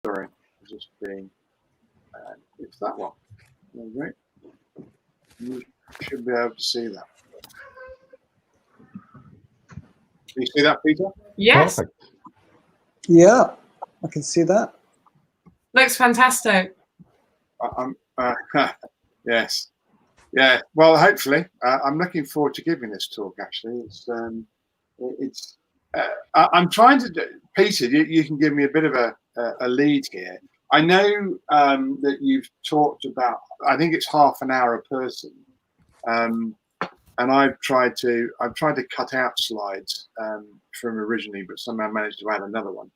sorry, it's just being, it's that one. Okay. You should be able to see that. Can you see that, Peter? Yes. Perfect. Yeah, I can see that. Looks fantastic. Yes. Yeah. Well, hopefully, I'm looking forward to giving this talk. Actually, I'm trying to do, Peter. You can give me a bit of a lead here. I know that you've talked about. I think it's half an hour a person, and I've tried to cut out slides from originally, but somehow managed to add another one.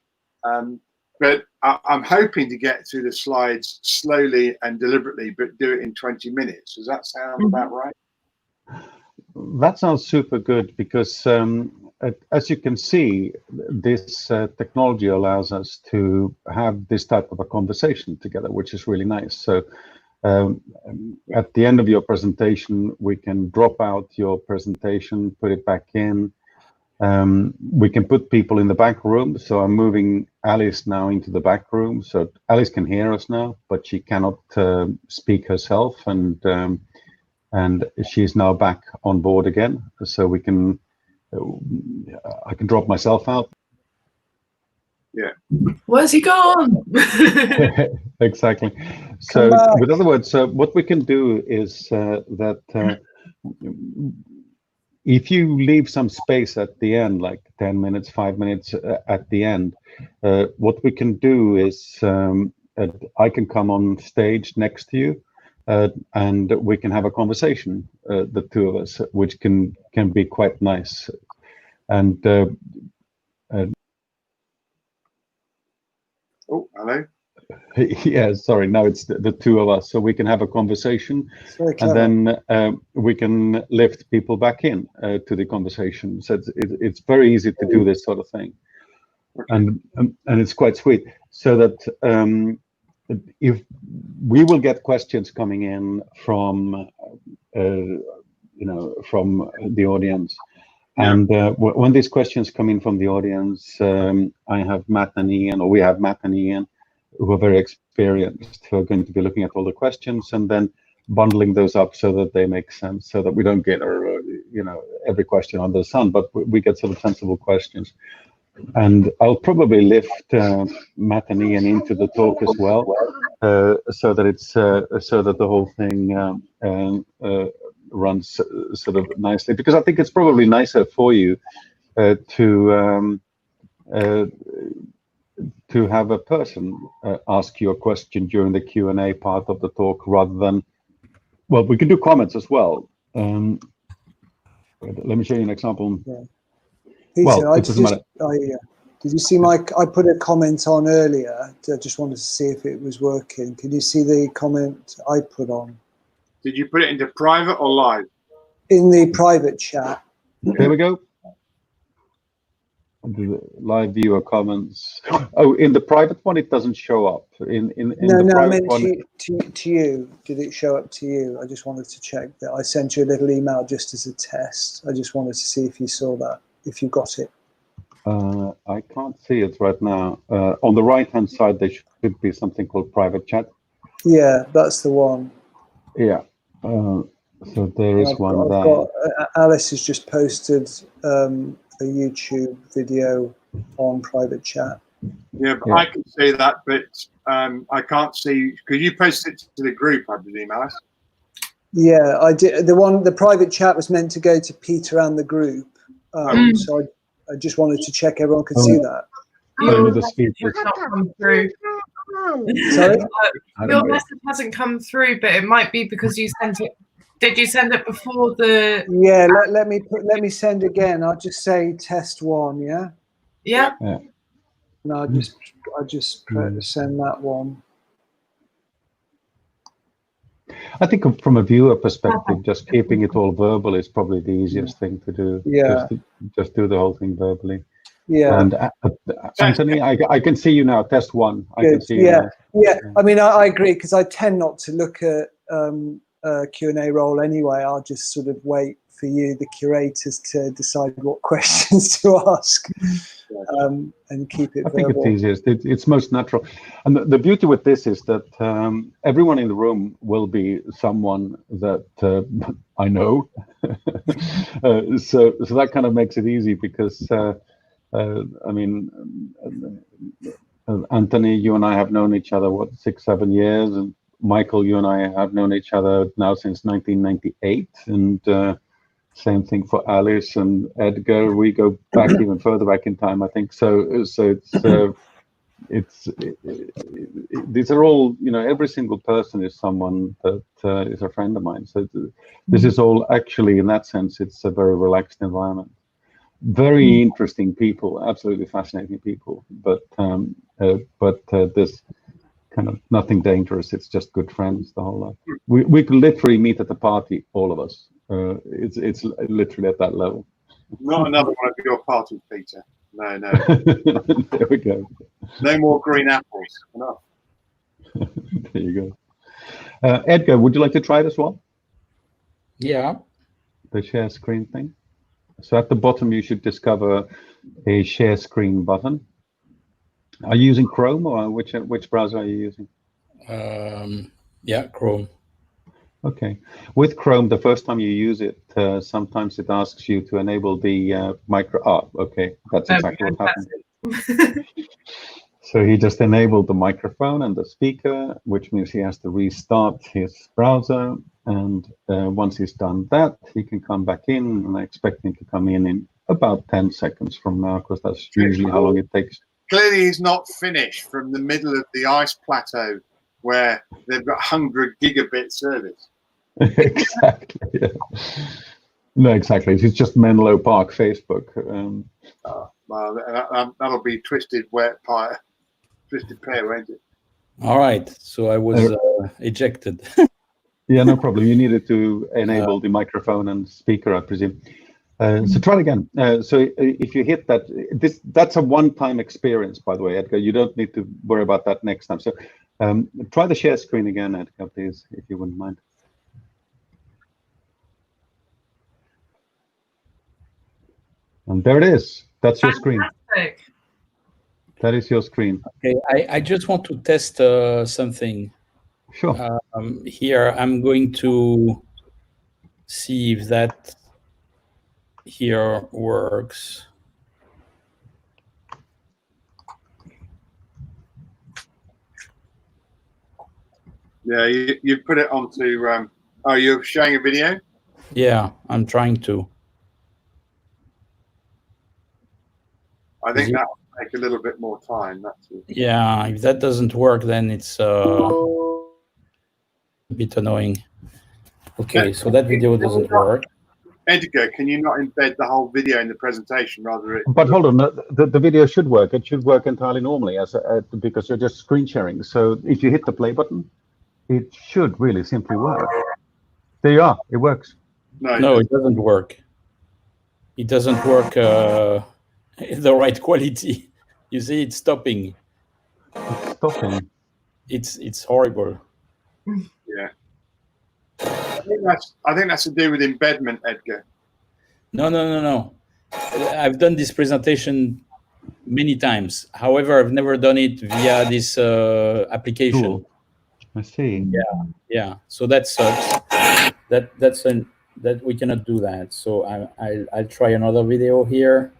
But I'm hoping to get through the slides slowly and deliberately, but do it in 20 minutes. Does that sound about right? That sounds super good because, as you can see, this technology allows us to have this type of a conversation together, which is really nice. So at the end of your presentation, we can drop out your presentation, put it back in. We can put people in the back room. So I'm moving Alice now into the back room. So Alice can hear us now, but she cannot speak herself. And she's now back on board again. So we can, I can drop myself out. Yeah. Where's he gone? Exactly. So with other words, what we can do is that if you leave some space at the end, like 10 minutes, 5 minutes at the end, what we can do is I can come on stage next to you and we can have a conversation, the two of us, which can be quite nice. And oh, hello. Yeah, sorry. Now it's the two of us, so we can have a conversation, and then we can lift people back in to the conversation. So it's very easy to do this sort of thing, and it's quite sweet. So that if we will get questions coming in from from the audience. And when these questions come in from the audience, I have Matt and Ian, or we have Matt and Ian, who are very experienced, who are going to be looking at all the questions and then bundling those up so that they make sense, so that we don't get every question under the sun, but we get sort of sensible questions. And I'll probably lift Matt and Ian into the talk as well, so that it's so that the whole thing runs sort of nicely, because I think it's probably nicer for you to have a person ask you a question during the Q&A part of the talk, rather than, well, we can do comments as well. Let me show you an example. Yeah. Peter, well, it doesn't matter. Did you see I put a comment on earlier. I just wanted to see if it was working. Can you see the comment I put on? Did you put it into private or live? In the private chat. There we go. Live viewer comments. Oh, in the private one, it doesn't show up. In the I private meant one, to you. Did it show up to you? I just wanted to check that. I sent you a little email just as a test. I just wanted to see if you saw that, if you got it. I can't see it right now. On the right-hand side, there should be something called private chat. Yeah, that's the one. Yeah. So there is one there. Alice has just posted a YouTube video on private chat. Yeah, but I can see that, but I can't see. Could you post it to the group, I presume, Alice? Yeah, I did. The private chat was meant to go to Peter and the group, so I just wanted to check everyone could see that. Your message has not come through. Sorry? Your message hasn't come through, but it might be because you sent it. Did you send it before the? Yeah, let me send again. I'll just say test 1. Yeah. Yeah. No, I just send that one. I think from a viewer perspective, just keeping it all verbal is probably the easiest thing to do. Yeah. Just do the whole thing verbally. Yeah. And Anthony, I can see you now. Test 1. I can see you now. Yeah. I mean, I agree, because I tend not to look at Q&A role anyway. I'll just sort of wait for you, the curators, to decide what questions to ask, and keep it I think verbal. it's easiest. It's most natural. And the beauty with this is that everyone in the room will be someone that I know. So that kind of makes it easy because, I mean, Anthony, you and I have known each other, what, 6-7 years? And Michael, you and I have known each other now since 1998. And same thing for Alice and Edgar. We go back even further back in time, I think. So these are all, you know, every single person is someone that is a friend of mine. So this is all actually, in that sense, it's a very relaxed environment. Very interesting people, absolutely fascinating people, but there's kind of nothing dangerous. It's just good friends, the whole lot. We could literally meet at the party, all of us. It's literally at that level. Not another one of your parties, Peter. No. There we go. No more green apples. Enough. There you go. Edgar, would you like to try it as well? Yeah. The share screen thing. So at the bottom, you should discover a share screen button. Are you using Chrome, or which browser are you using? Yeah, Chrome. Okay. With Chrome, the first time you use it, sometimes it asks you to enable the micro. Ah, okay. That's exactly what happened. So he just enabled the microphone and the speaker, which means he has to restart his browser. And once he's done that, he can come back in, and I expect him to come in about 10 seconds from now, because that's usually how long it takes. Clearly, he's not finished from the middle of the ice plateau where they've got 100 gigabit service. Exactly. Yeah. No, exactly. It's just Menlo Park Facebook. Well, that'll be twisted pear, won't it? All right. So I was ejected. Yeah, no problem. You needed to enable the microphone and speaker, I presume. So try it again. So if you hit that, that's a one-time experience, by the way, Edgar. You don't need to worry about that next time. So try the share screen again, Edgar, please, if you wouldn't mind. And there it is. That's your screen. Fantastic. That is your screen. Okay, I just want to test something. Sure. Here, I'm going to see if that here works. Yeah, you put it onto. Oh, you're showing a video? Yeah, I'm trying to. I think that will take a little bit more time. That's it. Yeah, if that doesn't work, then it's a bit annoying. Okay, so that video doesn't work. Edgar, can you not embed the whole video in the presentation rather? But hold on, the video should work. It should work entirely normally because you're just screen sharing. So if you hit the play button, it should really simply work. There you are. It works. No, it doesn't work. It doesn't work the right quality. You see, it's stopping. It's stopping. It's horrible. Yeah. I think that's to do with embedment, Edgar. No. I've done this presentation many times. However, I've never done it via this application. Cool. I see. Yeah. So that sucks. That we cannot do that. So I'll try another video here.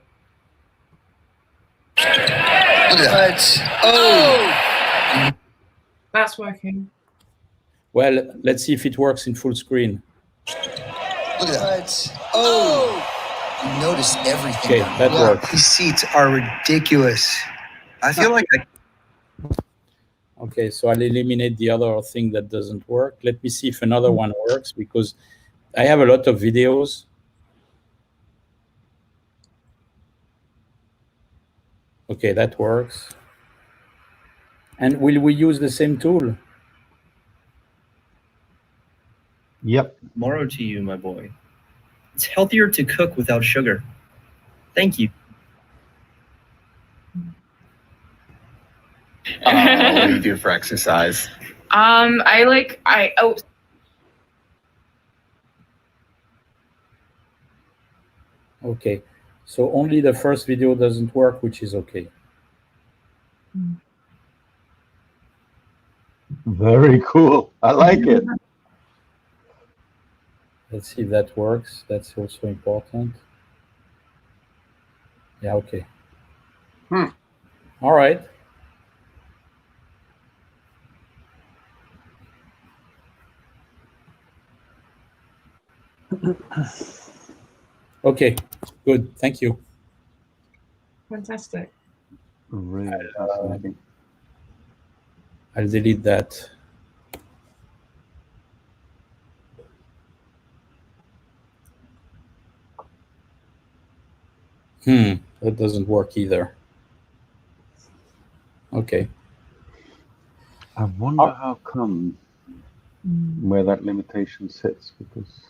That's working. Well, let's see if it works in full screen. Look at that. You notice everything. Okay, that works. These seats are ridiculous. I feel like Okay, so I'll eliminate the other thing that doesn't work. Let me see if another one works, because I have a lot of videos. Okay, that works. And will we use the same tool? Yep. Tomorrow to you, my boy. It's healthier to cook without sugar. Thank you. What do you do for exercise? Okay. So only the first video doesn't work, which is okay. Very cool. I like it. Let's see if that works. That's also important. Yeah, okay. All right. Okay, good. Thank you. Fantastic. Really fascinating. I'll delete that. That doesn't work either. Okay. I wonder how come where that limitation sits, because.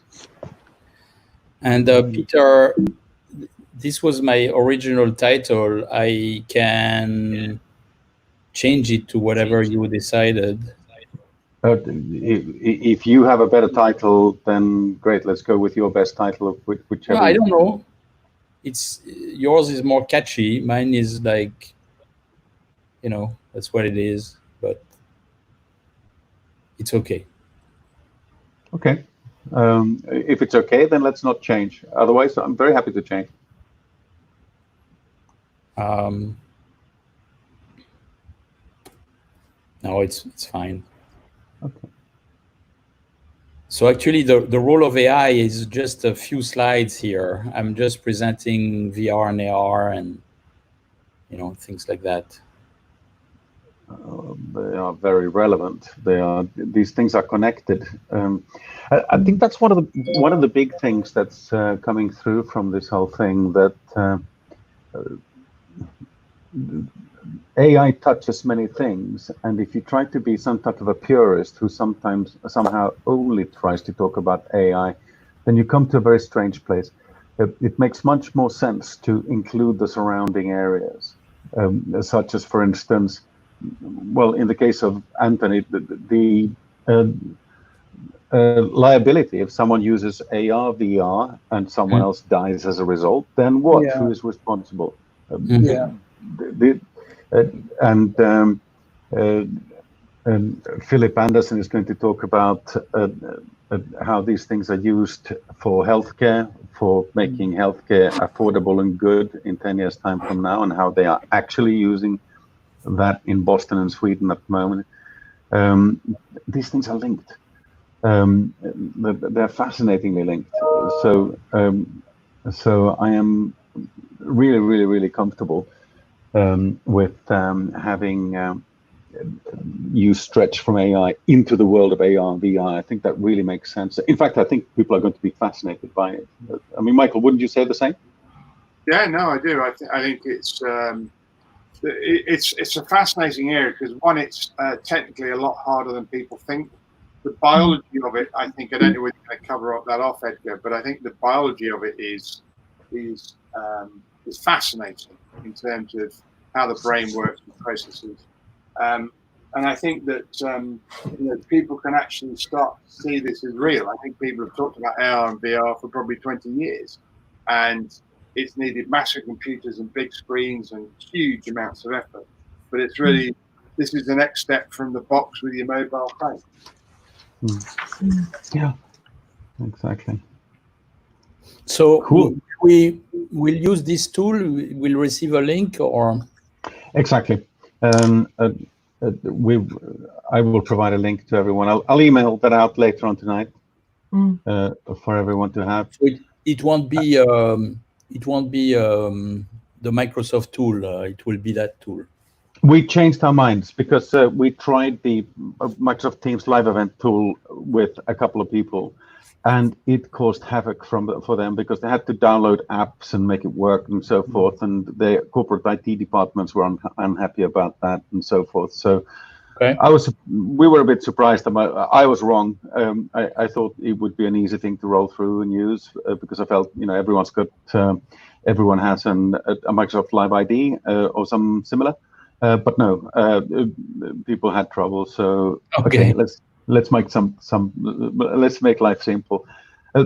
And Peter, this was my original title. I can change it to whatever you decided. If you have a better title, then great. Let's go with your best title of whichever. No, I don't know. It's yours is more catchy. Mine is like, you know, that's what it is. But it's okay. Okay. If it's okay, then let's not change. Otherwise, I'm very happy to change. No, it's fine. Okay. So actually, the role of AI is just a few slides here. I'm just presenting VR and AR and, you know, things like that. They are very relevant. These things are connected. I think that's one of the big things that's coming through from this whole thing, that AI touches many things, and if you try to be some type of a purist who somehow only tries to talk about AI, then you come to a very strange place. It makes much more sense to include the surrounding areas, such as, for instance, well, in the case of Anthony, the liability, if someone uses AR, VR, and someone else dies as a result, then what? Yeah. Who is responsible? Yeah. And Philip Anderson is going to talk about how these things are used for healthcare, for making healthcare affordable and good in 10 years' time from now, and how they are actually using that in Boston and Sweden at the moment. These things are linked. They're fascinatingly linked. So I am really, really, really comfortable with having you stretch from AI into the world of AR and VR. I think that really makes sense. In fact, I think people are going to be fascinated by it. I mean, Michael, wouldn't you say the same? Yeah, no, I do. I think it's a fascinating area because, one, it's technically a lot harder than people think. The biology of it, I think, I don't know whether you're going to cover up that off, Edgar, but I think the biology of it is fascinating in terms of how the brain works and processes. And I think that people can actually start to see this as real. I think people have talked about AR and VR for probably 20 years, and it's needed massive computers and big screens and huge amounts of effort. But it's really, this is the next step from the box with your mobile phone. Yeah, exactly. So cool. We will use this tool. We'll receive a link, or exactly. I will provide a link to everyone. I'll email that out later on tonight for everyone to have. So it won't be the Microsoft tool. It will be that tool. We changed our minds because we tried the Microsoft Teams live event tool with a couple of people, and it caused havoc for them because they had to download apps and make it work and so forth, and the corporate IT departments were unhappy about that and so forth. So okay. We were a bit surprised. I was wrong. I thought it would be an easy thing to roll through and use because I felt everyone has a Microsoft Live ID or some similar. But no, people had trouble. So okay, let's make let's make life simple.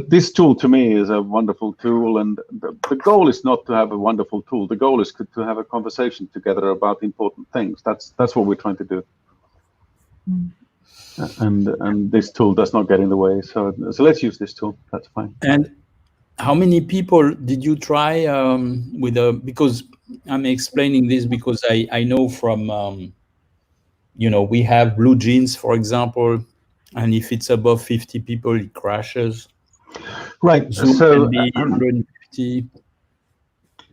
This tool to me is a wonderful tool, and the goal is not to have a wonderful tool. The goal is to have a conversation together about important things. That's what we're trying to do. And this tool does not get in the way. So let's use this tool. That's fine. And how many people did you try with because I'm explaining this because I know from we have BlueJeans, for example, and if it's above 50 people, it crashes. Right. Zoom so can be 150.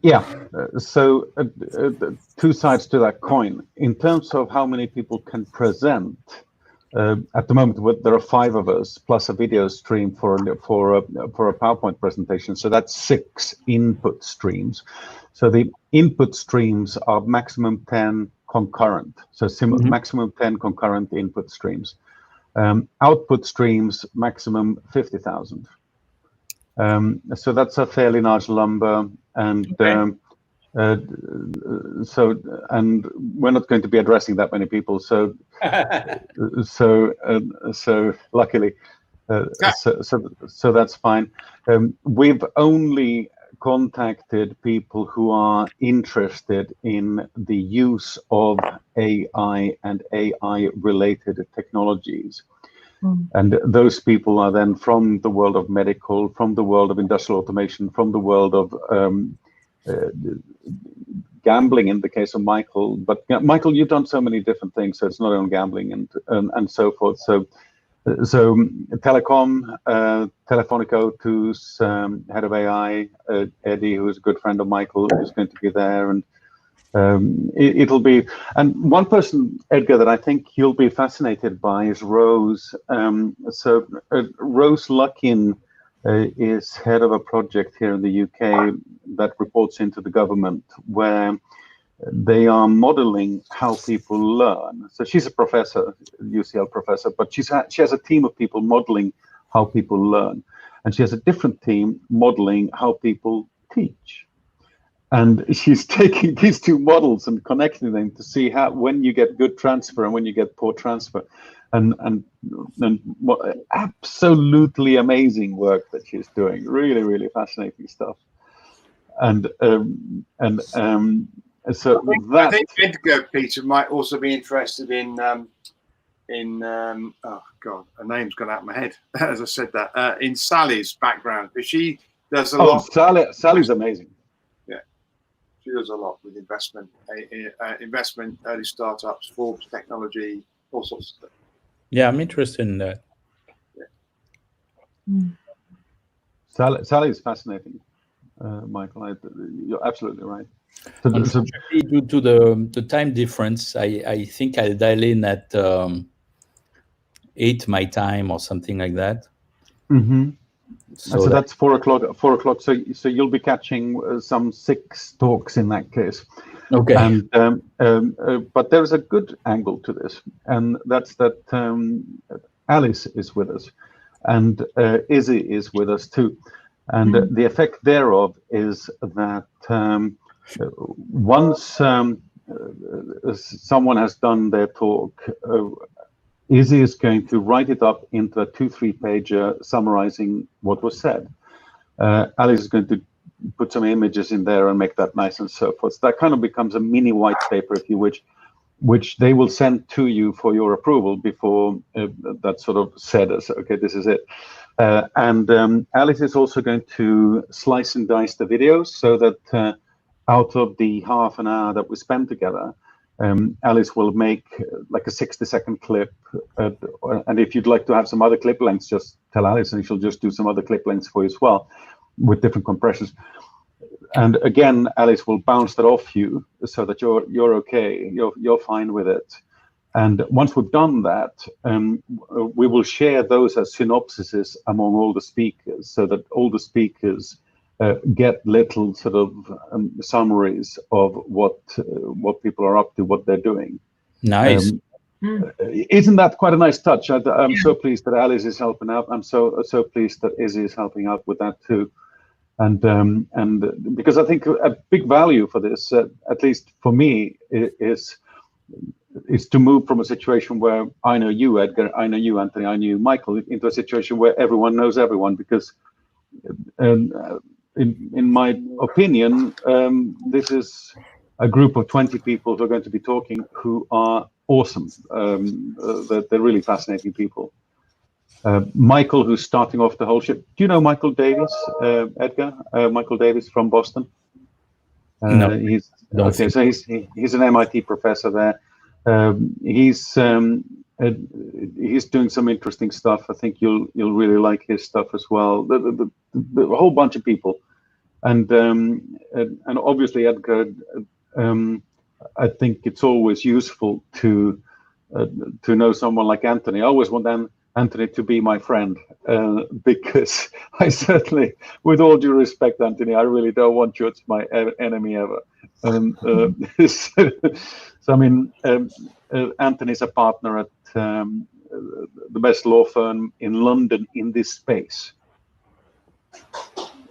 Yeah. So two sides to that coin. In terms of how many people can present, at the moment there are 5 of us plus a video stream for a PowerPoint presentation. So that's 6 input streams. So the input streams are maximum 10 concurrent. So maximum 10 concurrent input streams. Output streams maximum 50,000. So that's a fairly large number, and Okay. and we're not going to be addressing that many people. So luckily, so that's fine. We've only contacted people who are interested in the use of AI and AI-related technologies. And those people are then from the world of medical, from the world of industrial automation, from the world of gambling in the case of Michael. But Michael, you've done so many different things, so it's not only gambling and so forth. So telecom, Telefónica, who's head of AI, Eddie, who's a good friend of Michael, is going to be there, and it'll be. And one person, Edgar, that I think you'll be fascinated by is Rose. Rose Luckin is head of a project here in the UK that reports into the government, where they are modeling how people learn. So she's a professor, UCL professor, but she has a team of people modeling how people learn. And she has a different team modeling how people teach. And she's taking these two models and connecting them to see how, when you get good transfer and when you get poor transfer. And what absolutely amazing work that she's doing. Really, really fascinating stuff. So that, I think Edgar, Peter, might also be interested in oh god, her name's gone out of my head as I said that, in Sally's background, because she does a lot. Sally's amazing. Yeah, she does a lot with investment, early startups, Forbes technology, all sorts of stuff. Yeah, I'm interested in that. Yeah. Sally's fascinating, Michael. You're absolutely right. Unfortunately, due to the time difference, I think I'll dial in at 8 my time or something like that. Mm-hmm. So that's 4 o'clock. 4 o'clock. So you'll be catching some 6 talks in that case. Okay. And but there is a good angle to this, and that's that Alice is with us, and Izzy is with us too, and the effect thereof is that once someone has done their talk, Izzy is going to write it up into a 2-3 pager summarizing what was said. Alice is going to put some images in there and make that nice and so forth. So that kind of becomes a mini white paper, if you wish, which they will send to you for your approval before that's sort of said as, okay, this is it. And Alice is also going to slice and dice the videos so that out of the half an hour that we spend together, Alice will make like a 60-second clip. And if you'd like to have some other clip lengths, just tell Alice and she'll just do some other clip lengths for you as well, with different compressions. And again, Alice will bounce that off you so that you're okay, you're fine with it. And once we've done that, we will share those as synopsises among all the speakers, so that all the speakers get little sort of summaries of what people are up to, what they're doing. Nice. Isn't that quite a nice touch? I'm so pleased that Alice is helping out. I'm so pleased that Izzy is helping out with that too. And because I think a big value for this, at least for me, is is to move from a situation where I know you, Edgar, I know you, Anthony, I know you, Michael, into a situation where everyone knows everyone. Because in my opinion, this is a group of 20 people who are going to be talking who are awesome. They're really fascinating people. Michael, who's starting off the whole ship. Do you know Michael Davis, Edgar? Michael Davis from Boston. No, he's don't okay. think So he's an MIT professor there. He's doing some interesting stuff. I think you'll really like his stuff as well. The whole bunch of people, and obviously Edgar. I think it's always useful to know someone like Anthony. I always want Anthony to be my friend, because I certainly, with all due respect, Anthony, I really don't want you as my enemy ever. So I mean, Anthony's a partner at the best law firm in London in this space.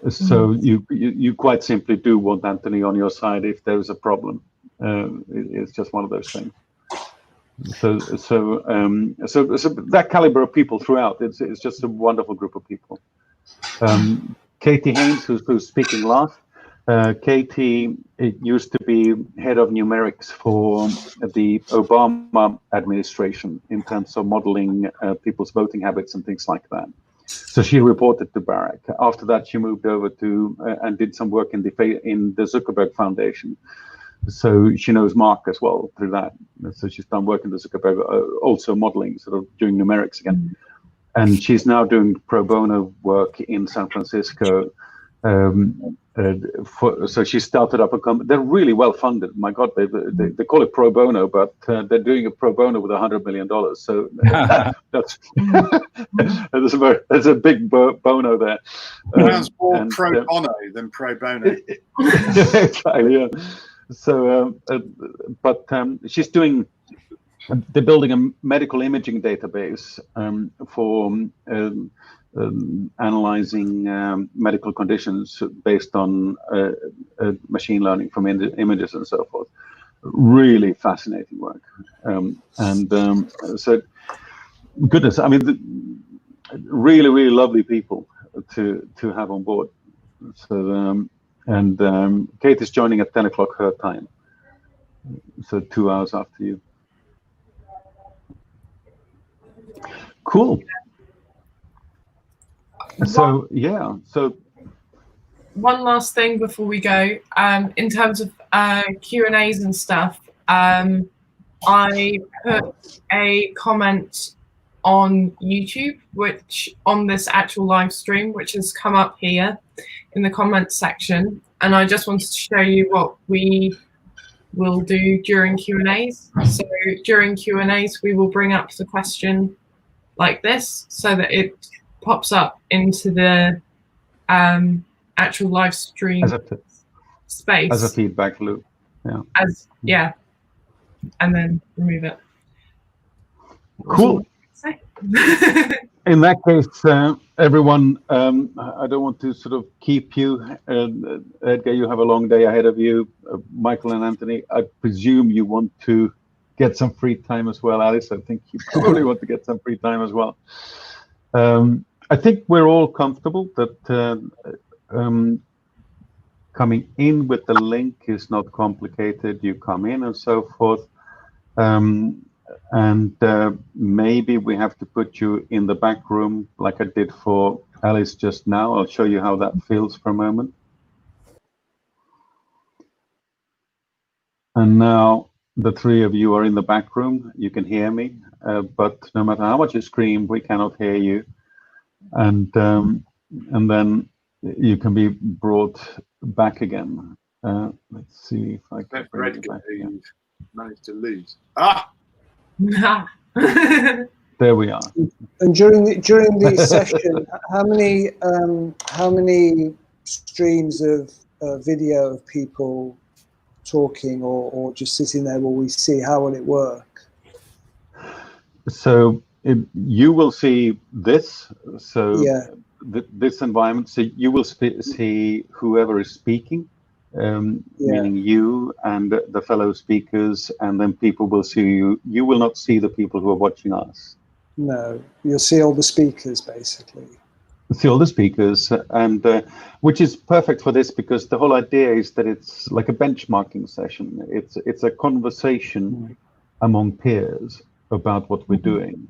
So you quite simply do want Anthony on your side if there is a problem. It's just one of those things. So that caliber of people throughout, it's just a wonderful group of people. Katie Haynes, who's speaking last. Katie used to be head of numerics for the Obama administration in terms of modeling people's voting habits and things like that. So she reported to Barack. After that, she moved over to and did some work in the Zuckerberg Foundation. So she knows Mark as well through that. So she's done work in the Zuckerberg, also modeling, sort of doing numerics again. And she's now doing pro bono work in San Francisco. So she started up a company. They're really well funded. My God, they call it pro bono, but they're doing a pro bono with $100 million. So that's a big bono there. Sounds more pro bono than pro bono. Exactly. Yeah. So, but she's doing. They're building a medical imaging database for analyzing medical conditions based on machine learning from images and so forth. Really fascinating work. So, goodness, I mean, really, really lovely people to have on board. So, Kate is joining at 10 o'clock her time. So 2 hours after you. Cool. So yeah. So one last thing before we go, in terms of Q&As and stuff, I put a comment on YouTube, which on this actual live stream, which has come up here in the comments section, and I just wanted to show you what we will do during Q&As. So during Q&As, we will bring up the question like this so that it pops up into the actual live stream space as a feedback loop. Yeah. And then remove it. Cool. In that case, everyone, I don't want to sort of keep you. Edgar, you have a long day ahead of you. Michael and Anthony, I presume you want to get some free time as well. Alice, I think you probably want to get some free time as well. I think we're all comfortable that coming in with the link is not complicated. You come in and so forth. And maybe we have to put you in the back room like I did for Alice just now. I'll show you how that feels for a moment. And now the three of you are in the back room. You can hear me, but no matter how much you scream, we cannot hear you. And then you can be brought back again. Let's see if I can bring you back again. Managed to lose. There we are. And during the session, how many streams of video of people talking or just sitting there will we see? How will it work? So you will see this. So yeah. This environment. So you will see whoever is speaking meaning you and the fellow speakers, and then people will see you. You will not see the people who are watching us. No, you'll see all the speakers basically. See all the speakers, and which is perfect for this, because the whole idea is that it's like a benchmarking session. It's a conversation among peers about what we're doing,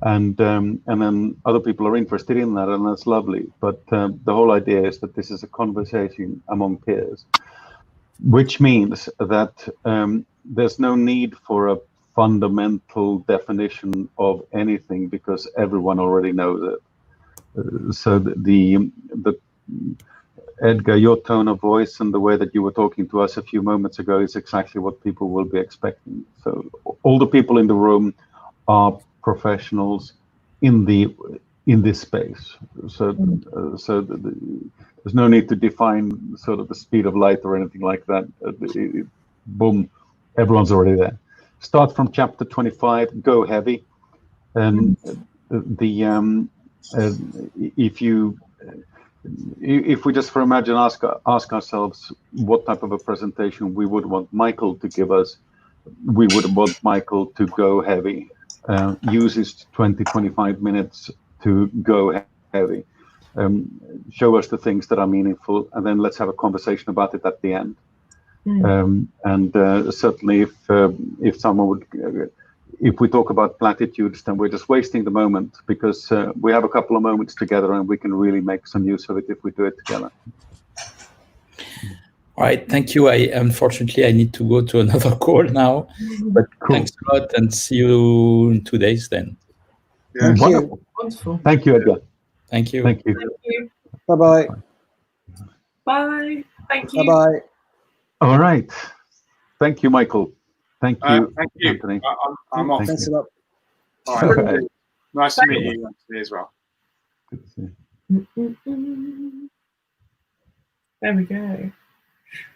and then other people are interested in that, and that's lovely. But the whole idea is that this is a conversation among peers, which means that there's no need for a fundamental definition of anything, because everyone already knows it. So the Edgar, your tone of voice and the way that you were talking to us a few moments ago is exactly what people will be expecting. So all the people in the room are professionals in this space. So there's no need to define sort of the speed of light or anything like that. Boom, everyone's already there. Start from chapter 25. Go heavy, and if we just for imagine ask ourselves what type of a presentation we would want Michael to give us, we would want Michael to go heavy, use his 20-25 minutes to go heavy, show us the things that are meaningful, and then let's have a conversation about it at the end. Certainly if someone would if we talk about platitudes, then we're just wasting the moment, because we have a couple of moments together and we can really make some use of it if we do it together. All right, thank you. Unfortunately, I need to go to another call now, but cool. Thanks a lot, and see you in 2 days then. Yeah. Wonderful. Wonderful. Thank you, Edgar. Thank you. Thank you. Thank you. Bye-bye. Bye. Thank you. Bye-bye. All right. Thank you, Michael. Thank you, Thank you. Anthony. I'm off. Thanks a lot. All right. Nice to meet you, Anthony, as well. Good to see you. There we go.